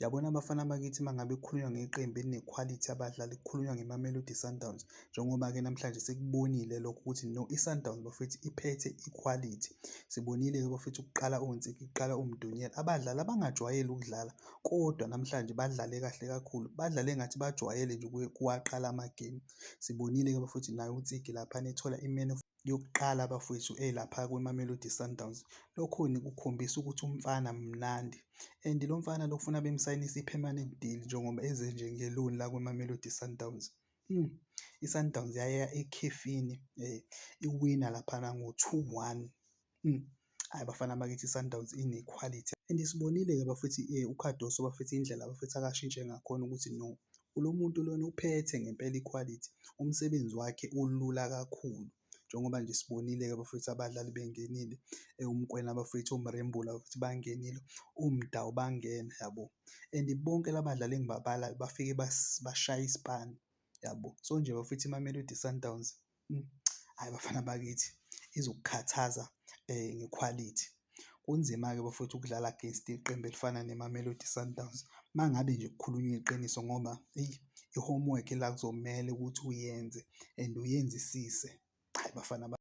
Yabona bafana bakithi uma ngabe kukhulunywa ngeqembu elinekhwalithi abadlali kukhulunywa ngeMamelodi Sundowns njengoba-ke namhlanje sikubonile lokho ukuthi no, i-Sundowns bafethu iphethe ikhwalithi. Sibonile-ke bafethu ukuqala oNtsiki, kuqala uMdonyela, abadlali abangajwayele ukudlala kodwa namhlanje badlale kahle kakhulu, badlale ngathi bajwayele nje kuwaqala amagemu. Sibonile-ke bafethu naye uNtsiki laphana ethola i-man of yokuqala bafowethu elapha kweMamelodi Sundowns. Lokhu-ke kukhombisa ukuthi umfana mnandi and lo mfana lo ufuna bemsayinise i-permanent deal njengoba eze njengeloni la kweMamelodi Sundowns. I-Sundowns yaya ekhefini iwina laphana ngo-2-1. Hhayi bafana bakithi i-Sundowns inekhwalithi and sibonile-ke bafethu uKhadoso bafethu indlela bafethu akashintshe ngakhona ukuthi no, lo muntu lona uphethe ngempela ikhwalithi, umsebenzi wakhe ulula kakhulu njengoba nje sibonile-ke bafethu abadlali bengenile uMkwena bafethu oMrembula bafethu bangenile, uMdau bangena yabo and bonke la badlali engibabalayo bafike bashaya isipani yabo. So nje bafethu iMamelodi Sundowns hhayi bafana bakithi izokukhathaza ngekhwalithi. Kunzima-ke bafowethu ukudlala against iqembu elifana neMamelodi Sundowns uma ngabe nje kukhulunywa iqiniso ngoba i-homework la kuzomele ukuthi uyenze and uyenzisise. Hhayi bafana .